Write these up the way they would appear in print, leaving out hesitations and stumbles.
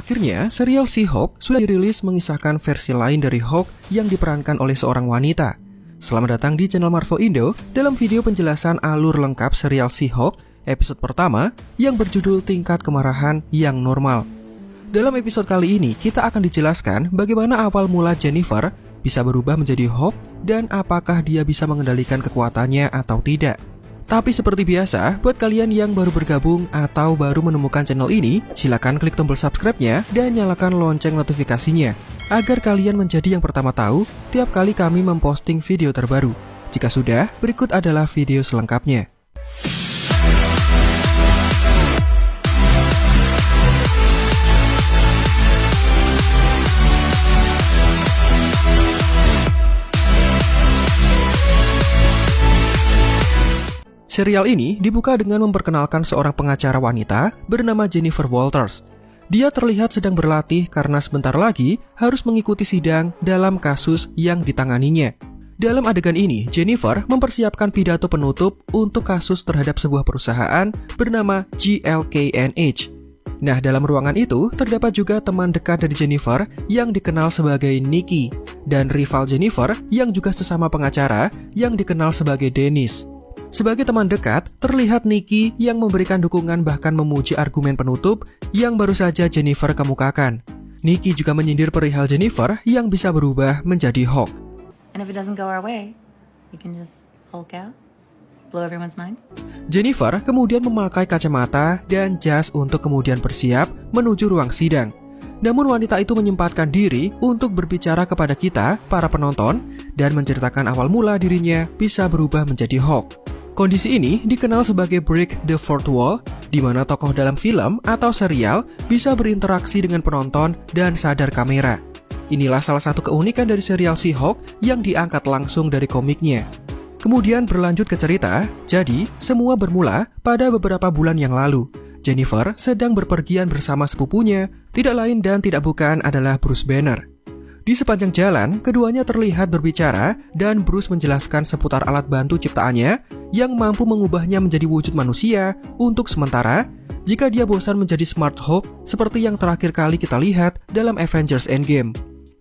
Akhirnya, serial She-Hulk sudah dirilis mengisahkan versi lain dari Hulk yang diperankan oleh seorang wanita. Selamat datang di channel Marvel Indo dalam video penjelasan alur lengkap serial She-Hulk episode pertama yang berjudul Tingkat Kemarahan yang Normal. Dalam episode kali ini, kita akan dijelaskan bagaimana awal mula Jennifer bisa berubah menjadi Hulk dan apakah dia bisa mengendalikan kekuatannya atau tidak. Tapi seperti biasa, buat kalian yang baru bergabung atau baru menemukan channel ini, silakan klik tombol subscribe-nya dan nyalakan lonceng notifikasinya agar kalian menjadi yang pertama tahu tiap kali kami memposting video terbaru. Jika sudah, berikut adalah video selengkapnya. Serial ini dibuka dengan memperkenalkan seorang pengacara wanita bernama Jennifer Walters. Dia terlihat sedang berlatih karena sebentar lagi harus mengikuti sidang dalam kasus yang ditanganinya. Dalam adegan ini, Jennifer mempersiapkan pidato penutup untuk kasus terhadap sebuah perusahaan bernama GLKNH. Nah, dalam ruangan itu terdapat juga teman dekat dari Jennifer yang dikenal sebagai Nikki dan rival Jennifer yang juga sesama pengacara yang dikenal sebagai Dennis. Sebagai teman dekat, terlihat Nikki yang memberikan dukungan bahkan memuji argumen penutup yang baru saja Jennifer kemukakan. Nikki juga menyindir perihal Jennifer yang bisa berubah menjadi Hulk. And if it doesn't go our way, we can just Hulk out, blow everyone's mind. Jennifer kemudian memakai kacamata dan jas untuk kemudian bersiap menuju ruang sidang. Namun wanita itu menyempatkan diri untuk berbicara kepada kita, para penonton, dan menceritakan awal mula dirinya bisa berubah menjadi Hulk. Kondisi ini dikenal sebagai break the fourth wall, di mana tokoh dalam film atau serial bisa berinteraksi dengan penonton dan sadar kamera. Inilah salah satu keunikan dari serial She-Hulk yang diangkat langsung dari komiknya. Kemudian berlanjut ke cerita, jadi semua bermula pada beberapa bulan yang lalu. Jennifer sedang berpergian bersama sepupunya, tidak lain dan tidak bukan adalah Bruce Banner. Di sepanjang jalan, keduanya terlihat berbicara dan Bruce menjelaskan seputar alat bantu ciptaannya yang mampu mengubahnya menjadi wujud manusia untuk sementara jika dia bosan menjadi Smart Hulk seperti yang terakhir kali kita lihat dalam Avengers Endgame.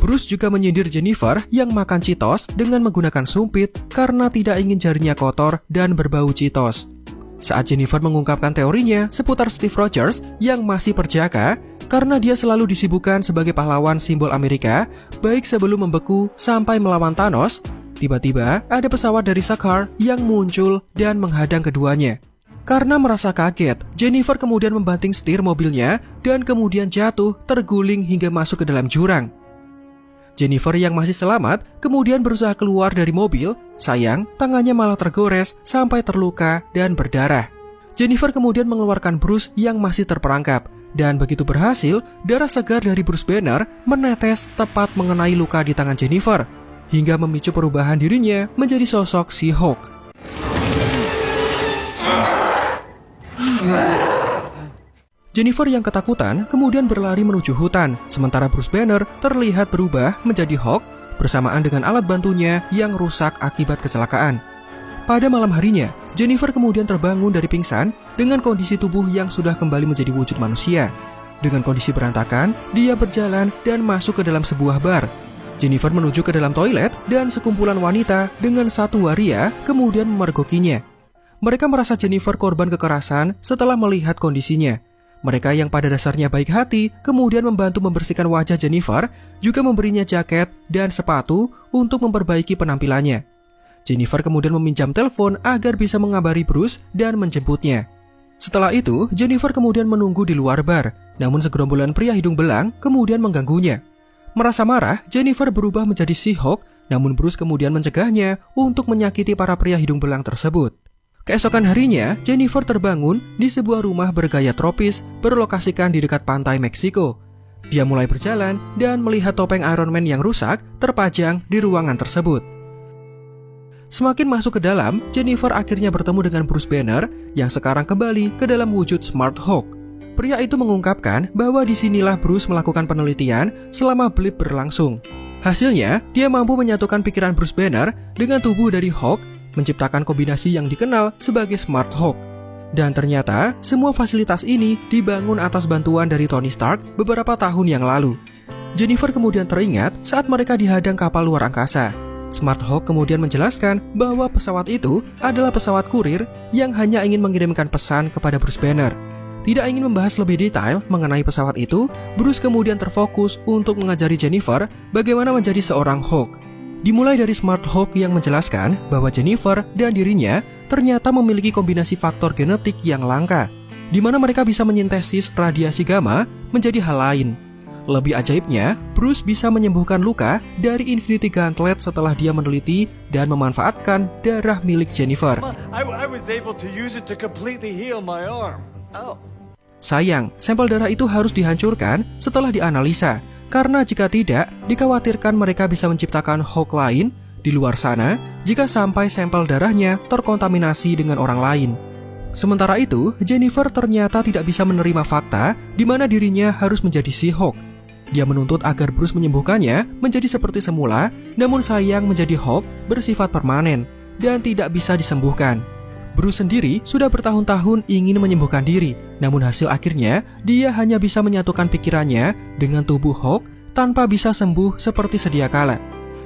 Bruce juga menyindir Jennifer yang makan Cheetos dengan menggunakan sumpit karena tidak ingin jarinya kotor dan berbau Cheetos. Saat Jennifer mengungkapkan teorinya seputar Steve Rogers yang masih perjaka karena dia selalu disibukkan sebagai pahlawan simbol Amerika, baik sebelum membeku sampai melawan Thanos, tiba-tiba ada pesawat dari Sakaar yang muncul dan menghadang keduanya. Karena merasa kaget, Jennifer kemudian membanting setir mobilnya dan kemudian jatuh terguling hingga masuk ke dalam jurang. Jennifer yang masih selamat kemudian berusaha keluar dari mobil, sayang tangannya malah tergores sampai terluka dan berdarah. Jennifer kemudian mengeluarkan Bruce yang masih terperangkap, dan begitu berhasil, darah segar dari Bruce Banner menetes tepat mengenai luka di tangan Jennifer, hingga memicu perubahan dirinya menjadi sosok She-Hulk. Jennifer yang ketakutan kemudian berlari menuju hutan, sementara Bruce Banner terlihat berubah menjadi Hulk bersamaan dengan alat bantunya yang rusak akibat kecelakaan. Pada malam harinya, Jennifer kemudian terbangun dari pingsan dengan kondisi tubuh yang sudah kembali menjadi wujud manusia. Dengan kondisi berantakan, dia berjalan dan masuk ke dalam sebuah bar. Jennifer menuju ke dalam toilet dan sekumpulan wanita dengan satu waria kemudian memergokinya. Mereka merasa Jennifer korban kekerasan setelah melihat kondisinya. Mereka yang pada dasarnya baik hati kemudian membantu membersihkan wajah Jennifer, juga memberinya jaket dan sepatu untuk memperbaiki penampilannya. Jennifer kemudian meminjam telepon agar bisa mengabari Bruce dan menjemputnya. Setelah itu, Jennifer kemudian menunggu di luar bar, namun segerombolan pria hidung belang kemudian mengganggunya. Merasa marah, Jennifer berubah menjadi She-Hulk, namun Bruce kemudian mencegahnya untuk menyakiti para pria hidung belang tersebut. Keesokan harinya, Jennifer terbangun di sebuah rumah bergaya tropis berlokasikan di dekat pantai Meksiko. Dia mulai berjalan dan melihat topeng Iron Man yang rusak terpajang di ruangan tersebut. Semakin masuk ke dalam, Jennifer akhirnya bertemu dengan Bruce Banner yang sekarang kembali ke dalam wujud Smart Hulk. Pria itu mengungkapkan bahwa disinilah Bruce melakukan penelitian selama blip berlangsung. Hasilnya, dia mampu menyatukan pikiran Bruce Banner dengan tubuh dari Hulk, menciptakan kombinasi yang dikenal sebagai Smart Hulk. Dan ternyata semua fasilitas ini dibangun atas bantuan dari Tony Stark beberapa tahun yang lalu. Jennifer kemudian teringat saat mereka dihadang kapal luar angkasa. Smart Hulk kemudian menjelaskan bahwa pesawat itu adalah pesawat kurir yang hanya ingin mengirimkan pesan kepada Bruce Banner. Tidak ingin membahas lebih detail mengenai pesawat itu, Bruce kemudian terfokus untuk mengajari Jennifer bagaimana menjadi seorang Hulk. Dimulai dari Smart Hulk yang menjelaskan bahwa Jennifer dan dirinya ternyata memiliki kombinasi faktor genetik yang langka, di mana mereka bisa menyintesis radiasi gamma menjadi hal lain. Lebih ajaibnya, Bruce bisa menyembuhkan luka dari Infinity Gauntlet setelah dia meneliti dan memanfaatkan darah milik Jennifer. I was able to use it to completely heal my arm. Sayang, sampel darah itu harus dihancurkan setelah dianalisa, karena jika tidak, dikhawatirkan mereka bisa menciptakan Hulk lain di luar sana jika sampai sampel darahnya terkontaminasi dengan orang lain. Sementara itu, Jennifer ternyata tidak bisa menerima fakta di mana dirinya harus menjadi si Hulk. Dia menuntut agar Bruce menyembuhkannya menjadi seperti semula, namun sayang menjadi Hulk bersifat permanen dan tidak bisa disembuhkan. Bruce sendiri sudah bertahun-tahun ingin menyembuhkan diri, namun hasil akhirnya dia hanya bisa menyatukan pikirannya dengan tubuh Hulk tanpa bisa sembuh seperti sedia kala.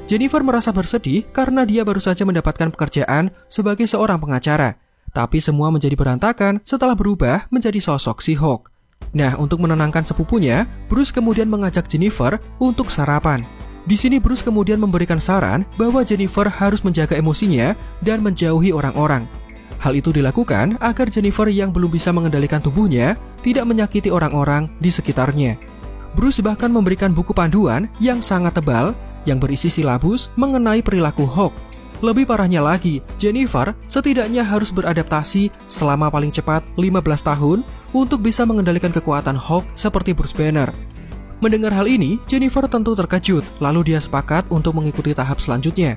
Jennifer merasa bersedih karena dia baru saja mendapatkan pekerjaan sebagai seorang pengacara, tapi semua menjadi berantakan setelah berubah menjadi sosok si Hulk. Nah, untuk menenangkan sepupunya, Bruce kemudian mengajak Jennifer untuk sarapan. Di sini Bruce kemudian memberikan saran bahwa Jennifer harus menjaga emosinya dan menjauhi orang-orang. Hal itu dilakukan agar Jennifer yang belum bisa mengendalikan tubuhnya tidak menyakiti orang-orang di sekitarnya. Bruce bahkan memberikan buku panduan yang sangat tebal yang berisi silabus mengenai perilaku Hulk. Lebih parahnya lagi, Jennifer setidaknya harus beradaptasi selama paling cepat 15 tahun untuk bisa mengendalikan kekuatan Hulk seperti Bruce Banner. Mendengar hal ini, Jennifer tentu terkejut, lalu dia sepakat untuk mengikuti tahap selanjutnya.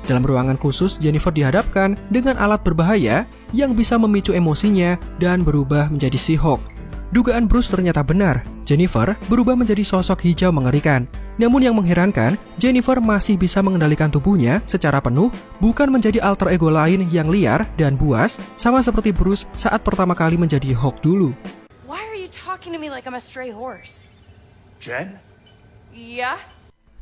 Dalam ruangan khusus, Jennifer dihadapkan dengan alat berbahaya yang bisa memicu emosinya dan berubah menjadi si Hulk. Dugaan Bruce ternyata benar, Jennifer berubah menjadi sosok hijau mengerikan. Namun yang mengherankan, Jennifer masih bisa mengendalikan tubuhnya secara penuh, bukan menjadi alter ego lain yang liar dan buas, sama seperti Bruce saat pertama kali menjadi Hulk dulu. Why are you talking to me like I'm a stray horse? Jen? Yeah?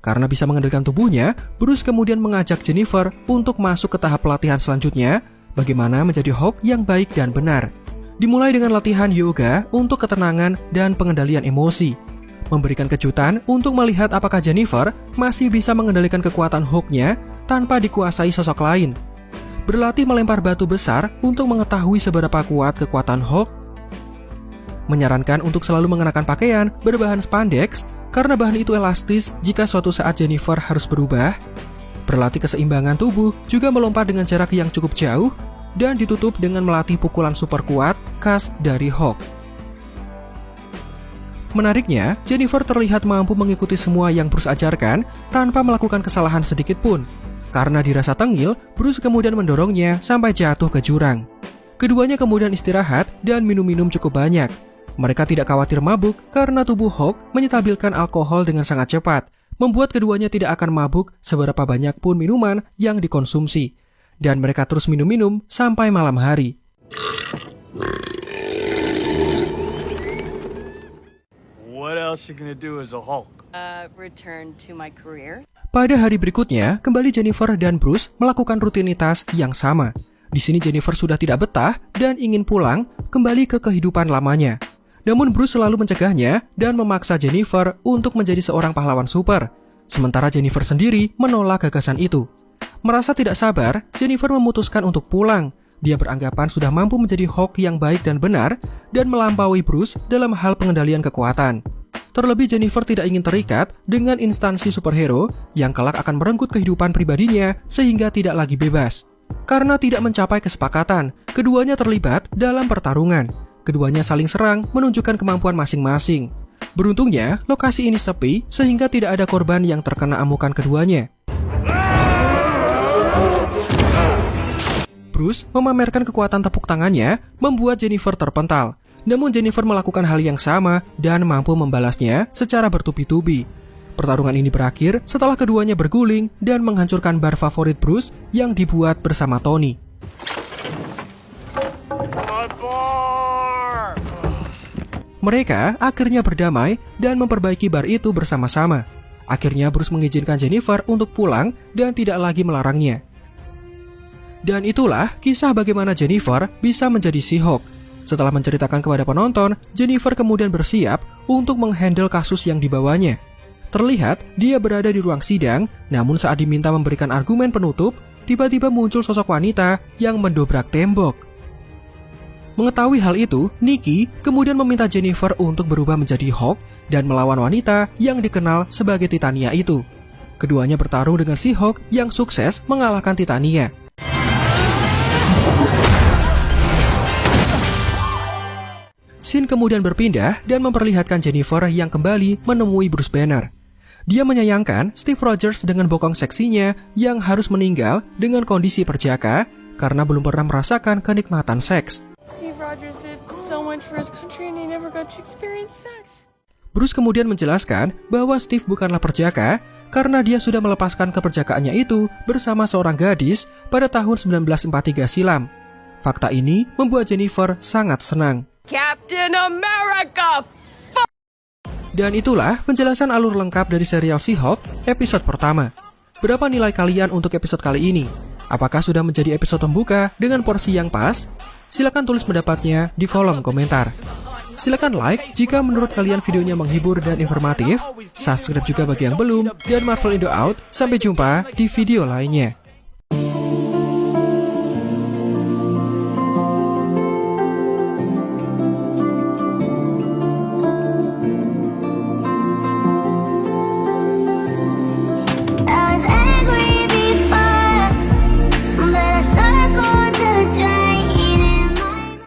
Karena bisa mengendalikan tubuhnya, Bruce kemudian mengajak Jennifer untuk masuk ke tahap pelatihan selanjutnya, bagaimana menjadi Hulk yang baik dan benar. Dimulai dengan latihan yoga untuk ketenangan dan pengendalian emosi. Memberikan kejutan untuk melihat apakah Jennifer masih bisa mengendalikan kekuatan Hulk-nya tanpa dikuasai sosok lain. Berlatih melempar batu besar untuk mengetahui seberapa kuat kekuatan Hulk. Menyarankan untuk selalu mengenakan pakaian berbahan spandex karena bahan itu elastis jika suatu saat Jennifer harus berubah. Berlatih keseimbangan tubuh juga melompat dengan jarak yang cukup jauh dan ditutup dengan melatih pukulan super kuat khas dari Hulk. Menariknya, Jennifer terlihat mampu mengikuti semua yang Bruce ajarkan tanpa melakukan kesalahan sedikit pun. Karena dirasa tengil, Bruce kemudian mendorongnya sampai jatuh ke jurang. Keduanya kemudian istirahat dan minum-minum cukup banyak. Mereka tidak khawatir mabuk karena tubuh Hulk menyetabilkan alkohol dengan sangat cepat, membuat keduanya tidak akan mabuk seberapa banyak pun minuman yang dikonsumsi. Dan mereka terus minum-minum sampai malam hari. What else you gonna do as a Hulk? Return to my career. Pada hari berikutnya, kembali Jennifer dan Bruce melakukan rutinitas yang sama. Di sini Jennifer sudah tidak betah dan ingin pulang kembali ke kehidupan lamanya. Namun Bruce selalu mencegahnya dan memaksa Jennifer untuk menjadi seorang pahlawan super. Sementara Jennifer sendiri menolak gagasan itu. Merasa tidak sabar, Jennifer memutuskan untuk pulang. Dia beranggapan sudah mampu menjadi Hulk yang baik dan benar dan melampaui Bruce dalam hal pengendalian kekuatan. Terlebih Jennifer tidak ingin terikat dengan instansi superhero yang kelak akan merenggut kehidupan pribadinya sehingga tidak lagi bebas. Karena tidak mencapai kesepakatan, keduanya terlibat dalam pertarungan. Keduanya saling serang menunjukkan kemampuan masing-masing. Beruntungnya, lokasi ini sepi sehingga tidak ada korban yang terkena amukan keduanya. Bruce memamerkan kekuatan tepuk tangannya membuat Jennifer terpental. Namun Jennifer melakukan hal yang sama dan mampu membalasnya secara bertubi-tubi. Pertarungan ini berakhir setelah keduanya berguling dan menghancurkan bar favorit Bruce yang dibuat bersama Tony. My ball! Mereka akhirnya berdamai dan memperbaiki bar itu bersama-sama. Akhirnya Bruce mengizinkan Jennifer untuk pulang dan tidak lagi melarangnya. Dan itulah kisah bagaimana Jennifer bisa menjadi She-Hulk. Setelah menceritakan kepada penonton, Jennifer kemudian bersiap untuk menghandle kasus yang dibawanya. Terlihat dia berada di ruang sidang, namun saat diminta memberikan argumen penutup, tiba-tiba muncul sosok wanita yang mendobrak tembok. Mengetahui hal itu, Nikki kemudian meminta Jennifer untuk berubah menjadi Hulk dan melawan wanita yang dikenal sebagai Titania itu. Keduanya bertarung dengan si Hulk yang sukses mengalahkan Titania. Scene kemudian berpindah dan memperlihatkan Jennifer yang kembali menemui Bruce Banner. Dia menyayangkan Steve Rogers dengan bokong seksinya yang harus meninggal dengan kondisi perjaka karena belum pernah merasakan kenikmatan seks. Steve Rogers did so much for his country and he never got to experience sex. Bruce kemudian menjelaskan bahwa Steve bukanlah perjaka karena dia sudah melepaskan keperjakaannya itu bersama seorang gadis pada tahun 1943 silam. Fakta ini membuat Jennifer sangat senang. Captain America! Dan itulah penjelasan alur lengkap dari serial She-Hulk episode pertama. Berapa nilai kalian untuk episode kali ini? Apakah sudah menjadi episode pembuka dengan porsi yang pas? Silakan tulis pendapatnya di kolom komentar. Silakan like jika menurut kalian videonya menghibur dan informatif. Subscribe juga bagi yang belum. Dan Marvel Indo out. Sampai jumpa di video lainnya.